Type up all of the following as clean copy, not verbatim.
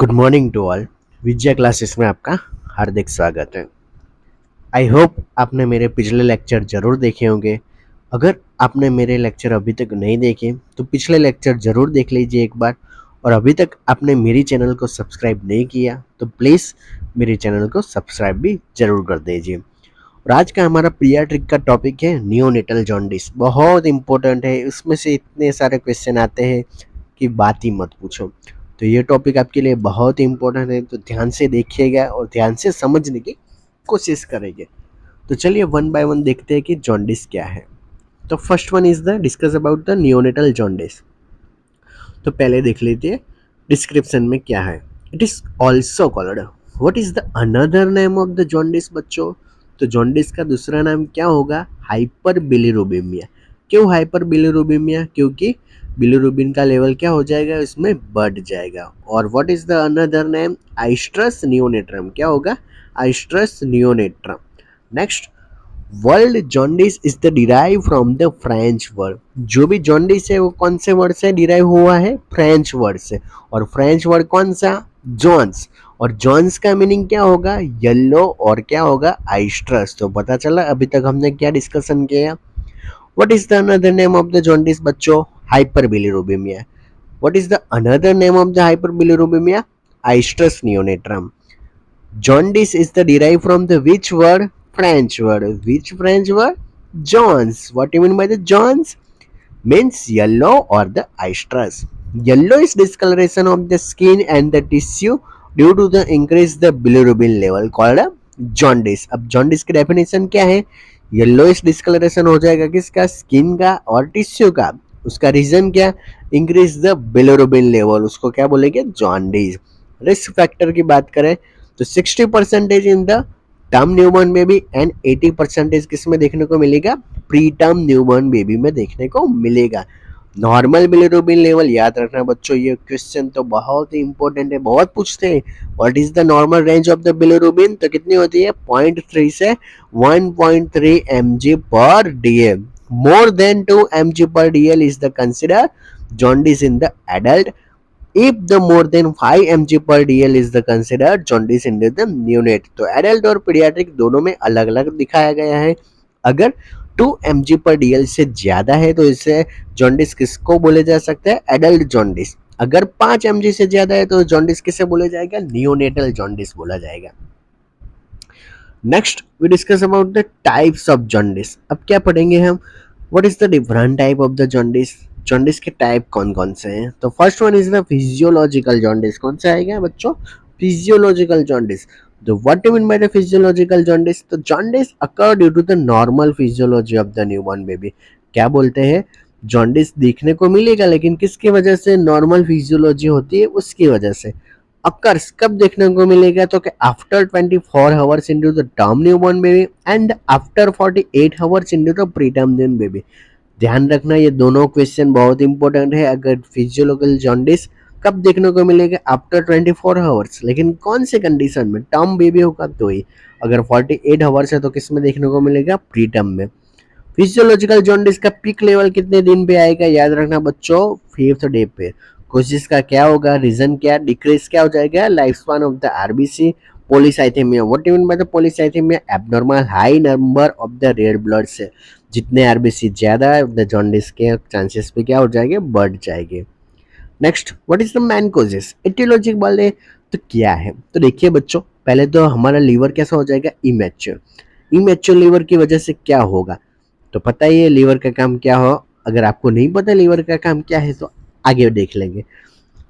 Good morning to all. Vijay classes में आपका हार्दिक स्वागत है। आई होप आपने मेरे पिछले लेक्चर ज़रूर देखे होंगे। अगर आपने मेरे लेक्चर अभी तक नहीं देखे तो पिछले लेक्चर ज़रूर देख लीजिए एक बार। और अभी तक आपने मेरी चैनल को सब्सक्राइब नहीं किया तो प्लीज़ मेरे चैनल को सब्सक्राइब भी ज़रूर कर दीजिए। और आज का हमारा पीडियाट्रिक का टॉपिक है नियोनेटल जॉन्डिस। बहुत इंपॉर्टेंट है, उसमें से इतने सारे क्वेश्चन आते हैं कि बात ही मत पूछो। तो ये टॉपिक आपके लिए बहुत ही इंपॉर्टेंट है, तो ध्यान से देखिएगा और ध्यान से समझने की कोशिश करेंगे। तो चलिए वन बाय वन देखते हैं कि जॉन्डिस क्या है। तो first one is the discuss about the neonatal jaundice. तो पहले देख लीजिए डिस्क्रिप्शन में क्या है। It is also called, what is the another name of the jaundice बच्चों। तो जॉन्डिस का दूसरा नाम क्या होगा? हाइपर बिलिरुबिमिया। क्यों हाइपर बिलिरुबिमिया? क्योंकि बिलिरुबिन का लेवल क्या हो जाएगा, इसमें बढ़ जाएगा। और what is the another name? Icterus neonatorum. क्या होगा? Icterus neonatorum. Next, word jaundice is the derive from the French word. जो भी जॉन्डिस है वो कौन से वर्ड से डिराइव हुआ है? फ्रेंच वर्ड से। और फ्रेंच वर्ड कौन सा? जॉन्स। और जॉन्स का मीनिंग क्या होगा? येलो। और क्या होगा? आइस्ट्रस। तो पता चला अभी तक हमने क्या डिस्कशन किया। What is the another name of the jaundice बच्चों? Hyperbilirubinemia. What is the another name of the hyperbilirubinemia? Icterus neonatorum. Jaundice is the derived from the which word? French word. Which French word? Jones. What do you mean by the Jones? Means yellow or the estrus. Yellow is discoloration of the skin and the tissue due to the increase the bilirubin level called a jaundice. अब jaundice की definition क्या है? Yellowish discolouration हो जाएगा किसका? Skin का और tissue का। उसका रीजन क्या? Increase the bilirubin level. उसको क्या बोलेंगे? जॉन्डिस। रिस्क फैक्टर की बात करें तो 60% in the term newborn baby and 80% किस में देखने को मिलेगा? प्री टर्म न्यूबॉर्न बेबी में देखने को मिलेगा। नॉर्मल बिलिरुबिन लेवल याद रखना बच्चों, ये क्वेश्चन तो बहुत ही इंपॉर्टेंट है, बहुत पूछते हैं। What is the normal range of the bilirubin? तो कितनी होती है? 0.3 से 1.3 mg पर डीएल। मोर देन 2 mg पर DL is the consider jaundice in the adult. If the more than 5 mg per dl is the considered jaundice in the neonate. तो adult और paediatric दोनों में अलग अलग दिखाया गया है। अगर 2 mg पर dl से ज्यादा है तो इसे जॉन्डिस किसको बोले जा सकता है? Adult jaundice. अगर 5 mg से ज्यादा है तो जॉन्डिस किसे बोला जाएगा? नियोनेटल जॉन्डिस बोला जाएगा। Next we discuss about the types of jaundice. अब क्या पढ़ेंगे हम? What is the different type of the jaundice? Jaundice के टाइप कौन कौन से हैं? तो first one is the physiological jaundice. कौन सा आएगा बच्चों? Physiological jaundice. तो what do mean by the physiological jaundice? तो jaundice occur due to the normal physiology of the newborn baby. क्या बोलते हैं? जॉन्डिस देखने को मिलेगा लेकिन किसकी वजह से? नॉर्मल फिजियोलॉजी होती है उसकी वजह से। अकर्स कब देखने को मिलेगा? तो कि after 24 hours into the term newborn baby and after 48 hours into the pre term newborn baby. ध्यान रखना ये दोनों क्वेश्चन बहुत इंपॉर्टेंट है। अगर फिजियोलॉजिकल जॉन्डिस कब देखने को मिलेगा? After 24 hours. लेकिन कौन से कंडीशन में? टर्म बेबी होगा तो ही। अगर 48 आवर्स है तो किस में देखने को मिलेगा? प्री टर्म में। फिजियोलॉजिकल जॉन्डिस का पीक लेवल कितने दिन पे आएगा? याद रखना बच्चों, 5th डे पे। कोशिश का क्या होगा? रीजन क्या? डिक्रीज क्या हो जाएगा? Life span of the RBC. Polycythaemia, what you mean by the polycythaemia? Abnormal high number of the red blood से। जितने आरबीसी ज्यादा है द जॉन्डिस के चांसेस पे क्या हो जाएंगे? बढ़ जाएंगे। Next, what is the main causes? Aetiology बोले तो क्या है? तो देखिए बच्चों, पहले तो हमारा लीवर कैसा हो जाएगा? इमेच्योर। इमेच्योर लीवर की वजह से क्या होगा? तो पता ही है लीवर का काम क्या हो। अगर आपको नहीं पता लीवर का काम क्या है तो आगे देख लेंगे।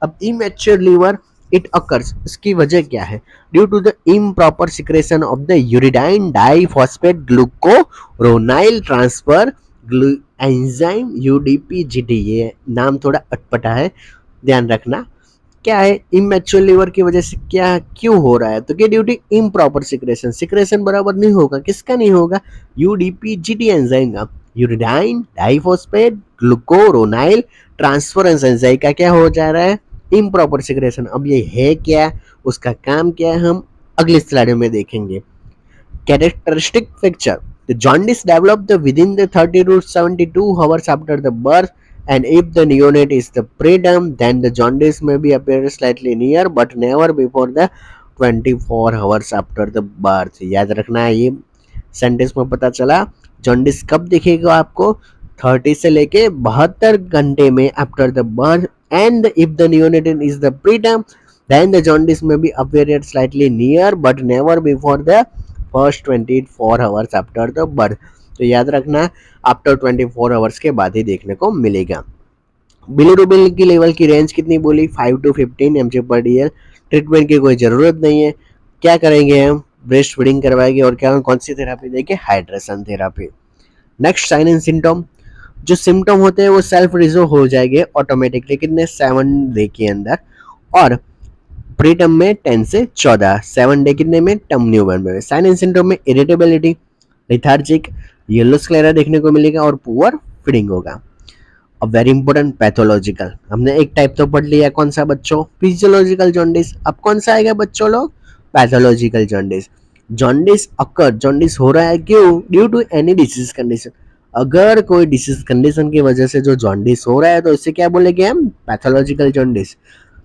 अब इमेच्योर लीवर इट अकर्स, इसकी वजह क्या है? Due to the improper secretion of the uridine diphosphate glucuronyl transfer enzyme UDPGT. ये नाम थोड़ा अटपटा है, ध्यान रखना। क्या है? इमेच्योर लीवर की वजह से क्या क्यों हो रहा है? तो क्या? Due to improper secretion. Secretion बराबर नहीं होगा, किसका नहीं होगा? यूडीपीजीटी एंजाइम का। Uridine diphosphate glucuronyl transferase enzyme का क्या हो जा रहा है? Improper secretion. अब ये है क्या, उसका काम क्या है, हम अगले स्लाइड में देखेंगे। Characteristic picture. The jaundice developed within the 30 to 72 hours after the birth. And if the neonate is the preterm, then the jaundice may be appear slightly near but never before the 24 hours after the birth. याद रखना है ये sentence में पता चला jaundice कब दिखेगा आपको 30 से लेके 72 घंटे में after the birth and if the neonate is the preterm then the jaundice may be appeared slightly near but never before the first 24 hours after the birth. तो याद रखना आफ्टर 24 आवर्स के बाद ही देखने को मिलेगा. बिलीरुबिन की लेवल की रेंज कितनी बोली 5 to 15 mg/dl. ट्रीटमेंट की कोई ज़रूरत नहीं है. क्या करेंगे हम ब्रेस्ट फीडिंग करवाएंगे और क्या कौन सी थेरापी देंगे hydration therapy. Next sign and symptom जो सिम्टम होते हैं वो सेल्फ रिजोल्व हो जाएंगे ऑटोमेटिकली कितने 7 डे के अंदर और प्रीटर्म में 10 से 14 7 डे कितने में टर्म न्यूबॉर्न में. साइन एंड सिम्टम में इरिटेबिलिटी लिथार्जिक येलो स्क्लेरा देखने को मिलेगा और पुअर फीडिंग होगा. अब वेरी इंपॉर्टेंट पैथोलॉजिकल हमने एक टाइप तो पढ़ लिया कौन सा बच्चों फिजियोलॉजिकल जॉन्डिस. अब कौन सा आएगा बच्चों लोग pathological jaundice. Jaundice occur jaundice हो रहा है क्यों due to any disease condition. अगर कोई डिसीज कंडीशन की वजह से जो जॉन्डिस हो रहा है तो इसे क्या बोलेंगे हम पैथोलॉजिकल जॉन्डिस.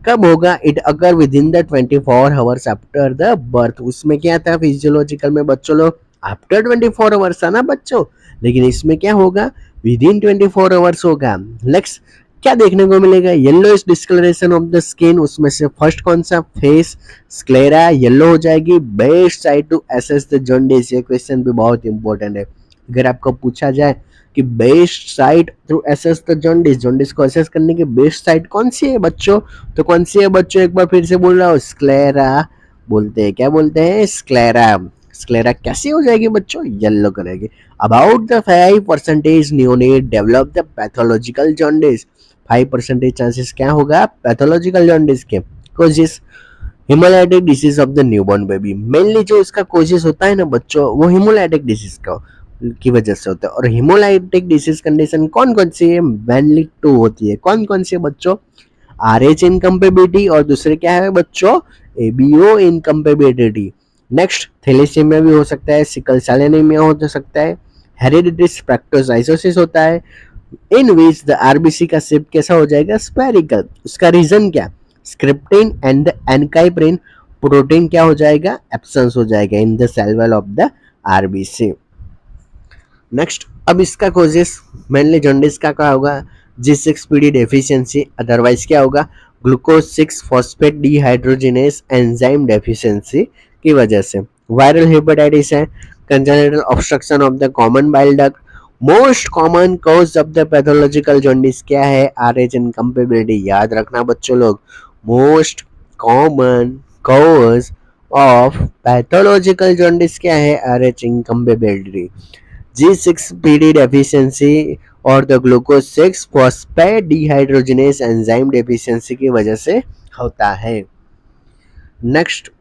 कब होगा it occur with in the 24 hours after the birth. उसमें क्या था फिजियोलॉजिकल में बच्चों लोग आफ्टर 24 आवर्स था ना बच्चों लेकिन इसमें क्या होगा विद इन 24 आवर्स होगा. नेक्स्ट क्या देखने को मिलेगा yellowish discolouration of the skin. उसमें से फर्स्ट कौन सा फेस स्क्लेरा येलो हो जाएगी. Best site to assess the jaundice. ये क्वेश्चन भी बहुत इंपॉर्टेंट है. अगर आपको पूछा जाए कि best site to assess the jaundice jaundice को एसेस करने की बेस्ट साइट कौन सी है बच्चों तो कौन सी है बच्चों एक बार फिर से बोल रहा हूँ स्क्लेरा बोलते हैं. क्या बोलते हैं स्क्लेरा. स्क्लेरा कैसी हो जाएगी बच्चों येलो करेगी. About the 5% neonate develop the pathological jaundice. 5% chances क्या होगा पैथोलॉजिकल जॉन्डिस के. Causes haemolytic disease of the newborn baby. Mainly जो इसका कोजिस होता है ना बच्चों वो हिमोलाइटिक डिसीज का की वजह से होता है. और हिमोलाइटिक डिसीज कंडीशन कौन कौन सी है मेनली 2 होती है. कौन कौन सी है बच्चों RH इनकम्पेबिलिटी और दूसरे क्या है बच्चों ABO इनकम्पेबिलिटी. नेक्स्ट थैलेसीमिया भी हो सकता है सिकल सेल एनीमिया हो सकता है हेरिडिटरी स्पेक्ट्रोसाइटोसिस होता है इन विच द RBC का शेप कैसा हो जाएगा स्फेरिकल. उसका रीजन क्या स्क्रिप्टिन एंड द एनकाइप्रिन प्रोटीन क्या हो जाएगा एब्सेंस हो जाएगा in the cell wall of the RBC. Next अब इसका कोजेस मेनली जॉन्डिस का क्या होगा G6PD डेफिशिएंसी अदरवाइज क्या होगा glucose 6 phosphate dehydrogenase enzyme deficiency की वजह से. वायरल हेपेटाइटिस है congenital obstruction of the common bile duct. Most common cause of the pathological jaundice क्या है RH इनकम्पेबिलिटी. याद रखना बच्चों लोग most common cause of pathological jaundice क्या है RH इनकम्पेबिलिटी. G6PD डेफिशिएंसी और the glucose 6 phosphate dehydrogenase enzyme deficiency की वजह से होता है. नेक्स्ट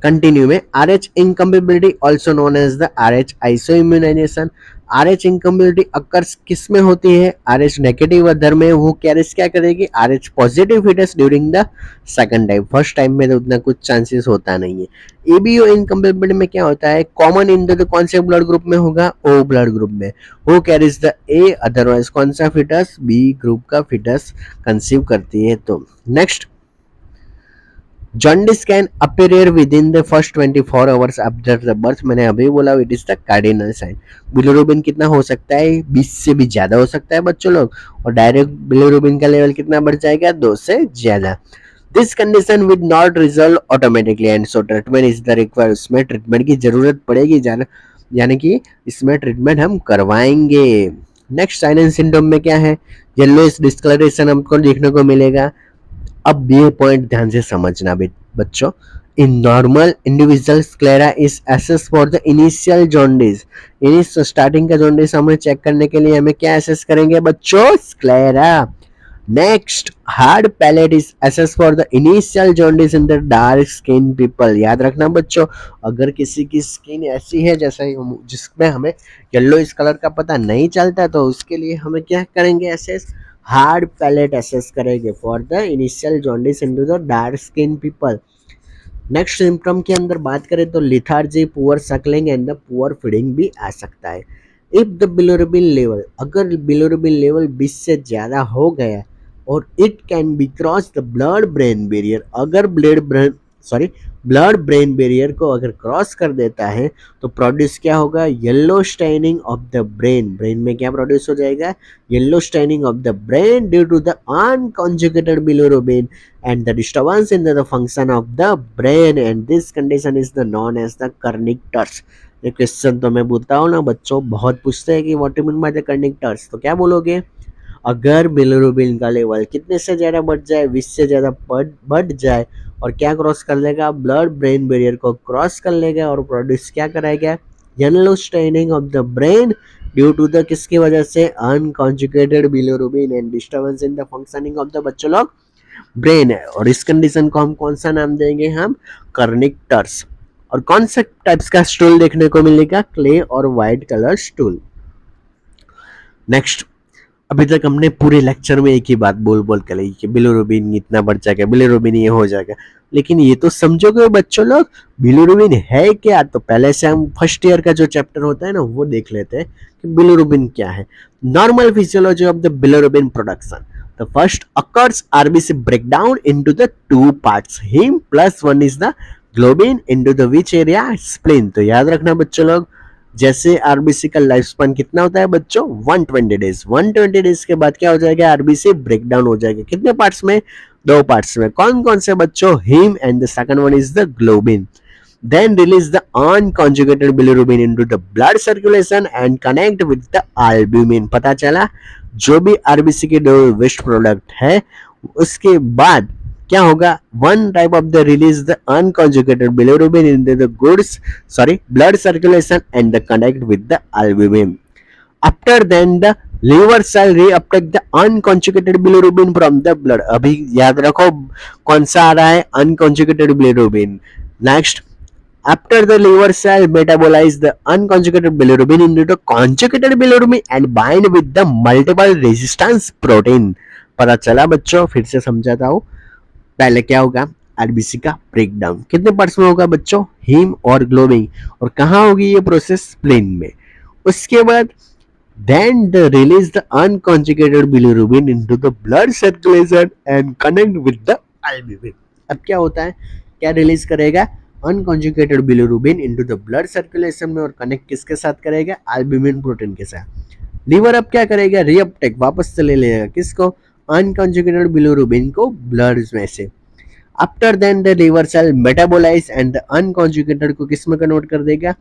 कंटिन्यू में RH incompatibility also known as the RH isoimmunisation. RH incompatibility occurs किस में होती है RH नेगेटिव अदर में. वो कैरिस क्या करेगी RH positive foetus during the second time. First time में तो उतना कुछ चांसेस होता नहीं है. ABO इनकम्पेबिलिटी में क्या होता है कॉमन इन द कौन से ब्लड ग्रुप में होगा O ब्लड ग्रुप में. वो कैरिस द A अदरवाइज कौन सा फिटस B ग्रुप का फिटस कंसीव करती है. तो next jaundice can appear within the first 24 hours after the birth. मैंने अभी बोला it is the cardinal sign. Bilirubin कितना हो सकता है 20 से भी ज्यादा हो सकता है बच्चों लोग और डायरेक्ट बिलिरुबिन का लेवल कितना बढ़ जाएगा 2 से ज्यादा. This condition with not resolve automatically and so treatment is the required. उसमें ट्रीटमेंट की जरूरत पड़ेगी यानी कि इसमें ट्रीटमेंट हम करवाएंगे. नेक्स्ट साइन एंड सिंड्रोम में क्या है येलोइश डिस्कलरेशन हमको देखने को मिलेगा. अब ये पॉइंट ध्यान से समझना बच्चों. In normal individual sclera is assess for the initial jaundice. इनिस स्टार्टिंग का जॉन्डिस हमें चेक करने के लिए हमें क्या एसेस करेंगे बच्चों sclera. Next hard palate is assess for the initial jaundice in the dark skin people. याद रखना बच्चों अगर किसी की स्किन ऐसी है जैसे जिसमें हमें येलोइश कलर का पता नहीं चलता तो उसके लिए हमें क्या करेंगे एसेस हार्ड पैलेट एसेस करेंगे for the initial jaundice into the dark skin people. Next symptom के अंदर बात करें तो lethargy poor Suckling and the poor feeding भी आ सकता है. इफ द बिलोरुबिन लेवल, अगर बिलोरुबिन लेवल 20 से ज़्यादा हो गया और it can be cross the blood brain barrier, अगर ब्लड ब्रेन बैरियर को अगर क्रॉस कर देता है तो प्रोड्यूस क्या होगा, yellow staining of the brain, brain में क्या प्रोड्यूस हो जाएगा, yellow staining of the brain due to the unconjugated bilirubin and the disturbance in the function of the brain, and this condition is the known as the Kernicterus। ये question तो मैं बोलता हूँ ना बच्चों, बहुत पूछते हैं कि what you mean by the Kernicterus, तो क्या बोलोगे, अगर बिलिरुबिन का लेवल कितने से ज़्यादा बढ़ जाए, 20 से ज़्यादा बढ़ जाए और क्या क्रॉस कर लेगा, ब्लड ब्रेन बैरियर को क्रॉस कर लेगा और प्रोड्यूस क्या कराएगा, yellow staining of the brain due to the किसकी वजह से, unconjugated bilirubin and disturbance in the functioning of the बच्चों लोग ब्रेन है। और इस कंडीशन को हम कौन सा नाम देंगे, हम कर्निक्टर्स। और कौन से टाइप्स का स्टूल देखने को मिलेगा, क्ले और व्हाइट कलर स्टूल। नेक्स्ट, अभी तक हमने पूरे लेक्चर में एक ही बात बोल बोल कर ली कि बिलिरुबिन इतना बढ़ जाएगा, बिलिरुबिन ये हो जाएगा, लेकिन ये तो समझोगे बच्चों लोग बिलिरुबिन है क्या। तो पहले से हम फर्स्ट ईयर का जो चैप्टर होता है ना वो देख लेते हैं कि बिलिरुबिन क्या है। Normal physiology of the bilirubin production, the first occurs RBC breakdown into the two parts, heme plus one is the globin into the which area, spleen। तो याद रखना बच्चों लोग, जैसे आरबीसी का लाइफ स्पैन कितना होता है बच्चों, 120 डेज, 120 डेज के बाद क्या हो जाएगा, आरबीसी ब्रेकडाउन हो जाएगा, कितने पार्ट्स में, दो पार्ट्स में, कौन कौन से बच्चों, haem and the second one is the globin. Then release the unconjugated bilirubin into the blood circulation and connect with the albumin। पता चला, जो भी आरबीसी के दो वेस्ट प्रोडक्ट है उसके बाद क्या होगा, one type of the release the unconjugated bilirubin in the blood circulation and the connect with the albumin। After then the liver cell reuptake the unconjugated bilirubin from the blood. अभी याद रखो कौन सा आ रहा है, unconjugated bilirubin. Next, after the liver cell metabolize the unconjugated bilirubin into the conjugated bilirubin and bind with the multiple resistance protein। पता चला बच्चों, फिर से समझाता हूँ, पहले क्या होगा, आरबीसी का ब्रेकडाउन कितने पार्ट्स में होगा बच्चों, हीम और ग्लोबिन, और कहाँ होगी ये प्रोसेस, स्प्लीन में। उसके बाद then the release the unconjugated bilirubin into the blood circulation and connect with the albumin। अब क्या होता है, क्या रिलीज करेगा, unconjugated bilirubin into the blood circulation में, और कनेक्ट किसके साथ करेगा, एल्ब्यूमिन प्रोटीन के साथ। लीवर अब क्या करेगा, रीअपटेक वापस से ले लेगा किसको, अनकॉन्जुगेटेड बिलिरुबिन को ब्लड में से। After then the liver cell metabolise and the unconjugated को किस में कन्वर्ट कर देगा,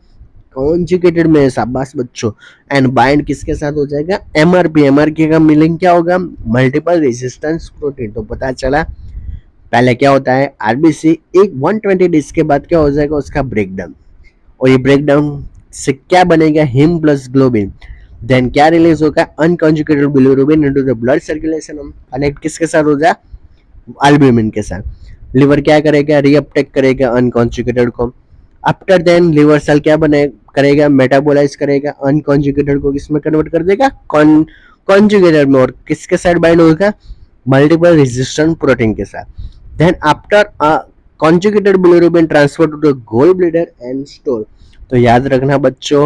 कॉन्जुगेटेड में, शाबाश बच्चों, एंड बाइंड किसके साथ हो जाएगा, एमआरपी। एमआरपी का मीनिंग क्या होगा, मल्टीपल रेजिस्टेंस प्रोटीन। तो पता चला पहले क्या होता है, आरबीसी एक 120 डेज के बाद क्या हो जाएगा, उसका ब्रेकडाउन, और ये ब्रेकडाउन से क्या बनेगा, हीम प्लस ग्लोबिन। देन क्या रिलीज होगा, unconjugated bilirubin into the blood circulation, हम कनेक्ट किसके साथ हो जाए, एल्ब्यूमिन के साथ। लिवर क्या करेगा, रीअपटेक करेगा अनकॉन्जुगेटेड को। आफ्टर देन लिवर सेल क्या बने करेगा, मेटाबोलाइज करेगा अनकॉन्जुगेटेड को, किसमें कन्वर्ट कर देगा, कॉन्जुगेटेड में, और किसके साथ बाइंड होगा, मल्टीपल रेजिस्टेंट प्रोटीन के साथ। Then after conjugated bilirubin transfer to the gallbladder and store। तो याद रखना बच्चों,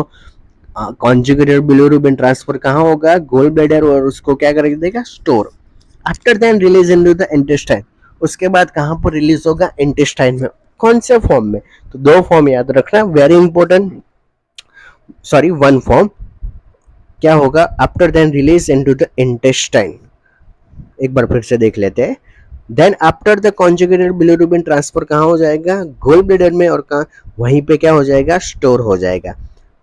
conjugated bilirubin transfer कहाँ होगा, गोल ब्लैडर, और उसको क्या कर देगा, store. After then release into the intestine, उसके बाद कहाँ पर रिलीज होगा, इंटेस्टाइन में, कौन से फॉर्म में, तो दो फॉर्म याद रखना, वेरी इंपॉर्टेंट, वन फॉर्म क्या होगा, after then release into the intestine. एक बार फिर से देख लेते हैं। Then after the conjugated bilirubin transfer कहाँ हो जाएगा, गोल ब्लैडर में, और कहाँ, वहीं पे क्या हो जाएगा, स्टोर हो जाएगा।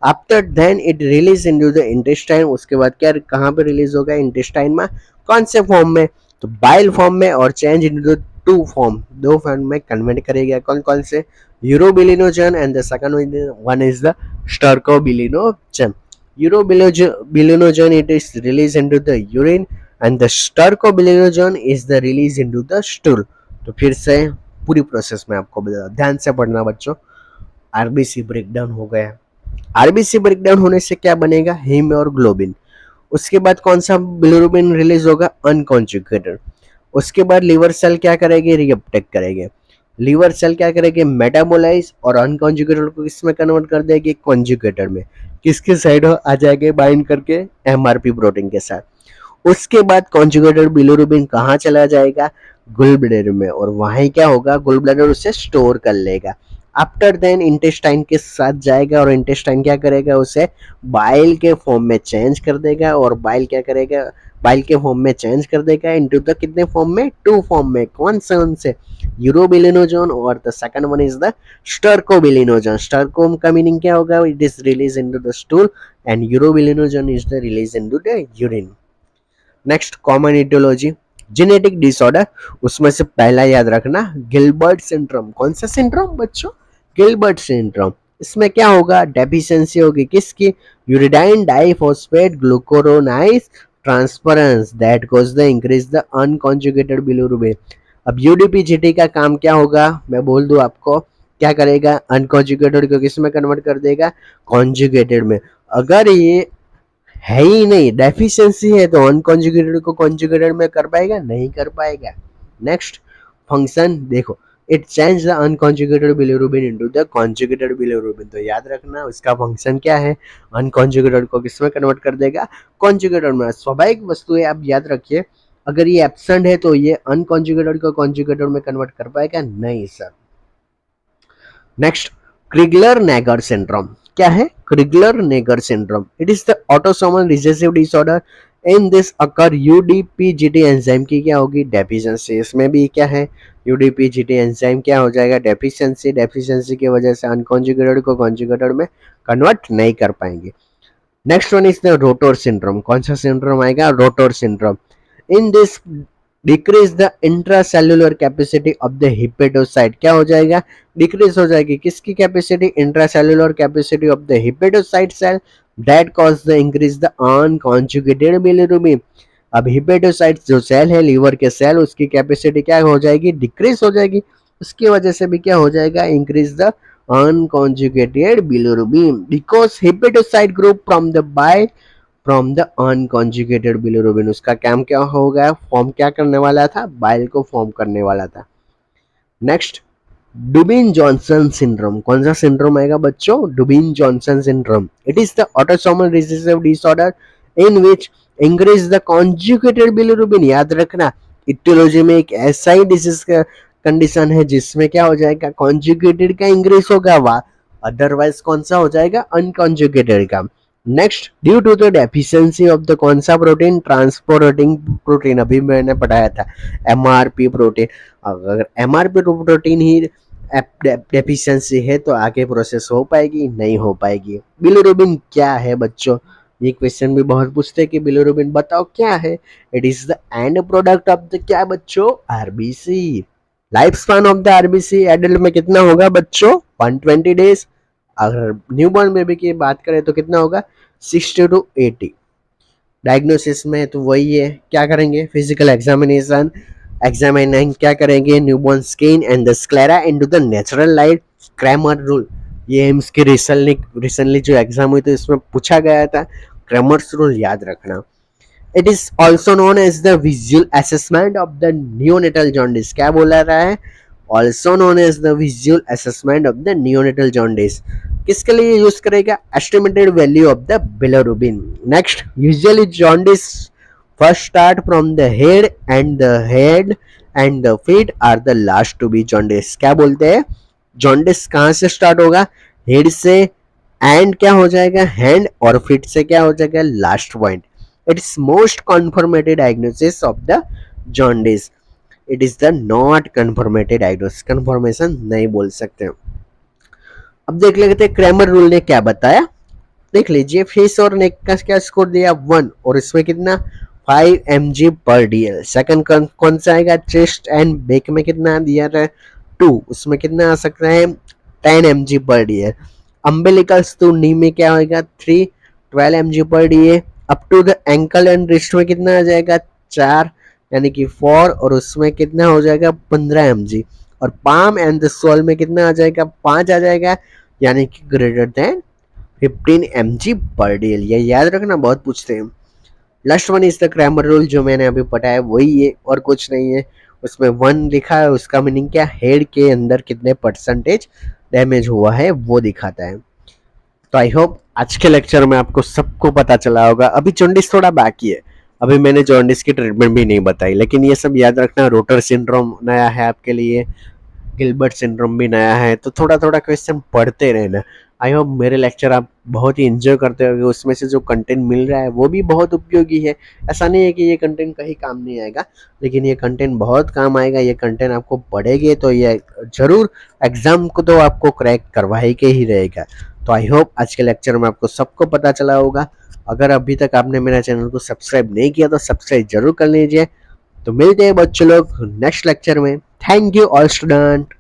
After then it release into the intestine, उसके बाद क्या कहाँ पे रिलीज होगा, इंटेस्टाइन में, कौन से फॉर्म में, तो बाइल फॉर्म में, और change into the two form, दो फॉर्म में कन्वर्ट करेगा, कौन कौन से, urobilinogen and the second one is the stercobilinogen. Urobilinogen it is release into the urine and the stercobilinogen is the release into the stool। तो फिर से पूरी प्रोसेस में आपको बता, ध्यान से पढ़ना बच्चों। आरबीसी ब्रेकडाउन हो गया, आरबीसी ब्रेकडाउन होने से क्या बनेगा, हीम और ग्लोबिन। उसके बाद कौन सा बिलिरुबिन रिलीज होगा, अनकॉन्जुगेटेड। उसके बाद लिवर सेल क्या करेगी, रीअपटेक करेंगे। लीवर सेल क्या करेगी, मेटाबोलाइज और अनकॉन्जुगेटेड को किसमें कन्वर्ट कर देगी, कॉन्जुगेटेड में। किसके साइड आ जाएंगे, बाइंड करके एमआरपी प्रोटीन के साथ। उसके बाद कॉन्जुगेटेड बिलिरुबिन कहाँ चला जाएगा, गुल ब्लैडर में, और वहीं क्या होगा, गुल ब्लैडर उसे स्टोर कर लेगा। आफ्टर देन इंटेस्टाइन के साथ जाएगा और इंटेस्टाइन क्या करेगा, उसे बाइल के फॉर्म में चेंज कर देगा, और बाइल क्या करेगा, बाइल के फॉर्म में चेंज कर देगा इनटू द कितने फॉर्म में, टू फॉर्म में। कौन से उनसे, यूरोबिलिनोजोन और the second one is the stercobilinogen. Sterco का मीनिंग क्या होगा, it is release into the stool, and urobilinogen is the release into the urine. Next common aetiology, genetic disorder, उसमें से पहला याद रखना गिलबर्ट सिंड्रोम। कौन सा सिंड्रोम बच्चों, गिलबर्ट सिंड्रोम। इसमें क्या होगा, डेफिशिएंसी होगी किसकी, uridine diphosphate glucuronyl transferase that cause the increase the unconjugated bilirubin. अब यूडीपीजीटी का काम क्या होगा, मैं बोल दूं आपको, क्या करेगा, अनकॉन्जुगेटेड को किस में कन्वर्ट कर देगा, कॉन्जुगेटेड में। अगर ये है ही नहीं, डेफिशिएंसी है, तो अनकॉन्जुगेटेड को कॉन्जुगेटेड में कर पाएगा, नहीं कर पाएगा। नेक्स्ट फंक्शन देखो, it change the unconjugated bilirubin into the conjugated bilirubin. तो याद रखना उसका फंक्शन क्या है, अनकॉन्जुगेटेड को किसमें कन्वर्ट कर देगा, कॉन्जुगेटेड में। स्वाभाविक वस्तु है, आप याद रखिए, अगर ये एब्सेंट है तो ये अनकॉन्जुगेटेड को कॉन्जुगेटेड में कन्वर्ट कर पाएगा, नहीं sir. Next Crigler Najjar syndrome, क्या है, Crigler Najjar syndrome, it is the autosomal recessive disorder. In this occur UDPGT enzyme की क्या होगी, डेफिशिएंसी। इसमें भी क्या है, यूडीपीजीटी एंजाइम क्या हो जाएगा, डेफिशिएंसी। डेफिशिएंसी की वजह से अनकॉन्जुगेटेड को कॉन्जुगेटेड में कन्वर्ट नहीं कर पाएंगे। Next one is the Rotor syndrome. कौन सा सिंड्रोम आएगा, Rotor syndrome. In this decrease the intracellular capacity of the hepatocyte, क्या हो जाएगा, डिक्रीज हो जाएगी किसकी capacity, intracellular capacity of the hepatocyte cell, that cause the increase the unconjugated bilirubin. अब हिपेटोसाइट जो सेल है, लीवर के सेल, उसकी कैपेसिटी क्या हो जाएगी, डिक्रीज हो जाएगी। उसकी वजह से भी क्या हो जाएगा, increase the unconjugated bilirubin, because hepatocyte group from the unconjugated bilirubin. उसका काम क्या हो गया, फॉर्म क्या करने वाला था, बाइल को फॉर्म करने वाला था। Next Dubin Johnson syndrome. कौन सा सिंड्रोम आएगा बच्चों, Dubin Johnson syndrome. It is the autosomal recessive disorder in which increase the conjugated bilirubin. याद रखना, इटियोलॉजी में एक ऐसा ही डिजीज का कंडीशन है जिसमें क्या हो जाएगा, कॉन्जुगेटेड का इंक्रीज होगा, अदरवाइज कौन सा हो जाएगा, अनकॉन्जुगेटेड का। Next due to the deficiency of the कौन सा प्रोटीन, ट्रांसपोर्टिंग प्रोटीन। अभी मैंने पढ़ाया था एमआरपी प्रोटीन। अगर एमआरपी प्रोटीन ही डेफिशिएंसी है तो आगे प्रोसेस हो पाएगी, नहीं हो पाएगी। बिलिरुबिन क्या है बच्चों, ये क्वेश्चन भी बहुत पूछते हैं कि बिलिरुबिन बताओ क्या है। It is the end product of the क्या बच्चों, RBC. Life span of the RBC adult में कितना होगा बच्चों, 120 डेज। अगर न्यूबॉर्न बेबी की बात करें तो कितना होगा, 60 to 80। डायग्नोसिस में तो वही है, क्या करेंगे, फिजिकल एग्जामिनेशन, एग्जामिनिंग क्या करेंगे, newborn skin and the sclera into the natural light, Cramer rule. ये एम्स की रिसेंटली जो एग्जाम हुई थी इसमें पूछा गया था, क्रैमर्स रूल याद रखना। It is also known as the visual assessment of the neonatal jaundice. क्या बोला रहा है, also known as the visual assessment of the neonatal jaundice. किसके लिए यूज करेगा, estimated value of the bilirubin. Next usually jaundice first start from the head and the feet are the last to be jaundice. क्या बोलते हैं, jaundice कहाँ से start होगा, head से, एंड क्या हो जाएगा, हैंड, और फीट से क्या हो जाएगा, last point. It is most confirmated diagnosis of the jaundice. It is the not confirmated diagnosis, confirmation नहीं बोल सकते। अब देख लेते हैं क्रैमर रूल ने क्या बताया, देख लीजिए। फेस और नेक का क्या स्कोर दिया, 1, और इसमें कितना, 5 mg पर डीएल। सेकंड कौन सा आएगा, चेस्ट एंड बैक में कितना दिया है, 2, उसमें कितना आ सकता है, 10 mg पर डीएल। अम्बिलिकल्स तो नी में क्या होगा, 3, 12 mg पर DL. Up to the ankle and wrist में कितना आ जाएगा, 4, यानी कि 4, और उसमें कितना हो जाएगा, 15 mg। और पाम एंड द सोल में कितना आ जाएगा, 5 आ जाएगा, यानी कि ग्रेटर देन 15 mg पर डीएल। ये याद रखना, बहुत पूछते हैं। Last one is the Cramer rule, जो मैंने अभी पढ़ाया वही है और कुछ नहीं है। उसमें 1 लिखा है, उसका मीनिंग क्या, हेड के अंदर कितने परसेंटेज डैमेज हुआ है वो दिखाता है। तो आई होप आज के लेक्चर में आपको सबको पता चला होगा। अभी जॉन्डिस थोड़ा बाकी है, अभी मैंने जॉन्डिस की ट्रीटमेंट भी नहीं बताई, लेकिन ये सब याद रखना। रोटर सिंड्रोम नया है आपके लिए, गिलबर्ट सिंड्रोम भी नया है, तो थोड़ा थोड़ा क्वेश्चन पढ़ते रहना। आई होप मेरे लेक्चर आप बहुत ही इंजॉय करते होंगे, उसमें से जो कंटेंट मिल रहा है वो भी बहुत उपयोगी है। ऐसा नहीं है कि ये कंटेंट कहीं काम नहीं आएगा, लेकिन ये कंटेंट बहुत काम आएगा। ये कंटेंट आपको पढ़ेंगे तो ये जरूर एग्जाम को तो आपको क्रैक करवाए के ही रहेगा। तो आई होप आज के लेक्चर में आपको सबको पता चला होगा। अगर अभी तक आपने मेरा चैनल को सब्सक्राइब नहीं किया तो सब्सक्राइब जरूर कर लीजिए। तो मिलते हैं बच्चों लोग नेक्स्ट लेक्चर में। Thank you all student.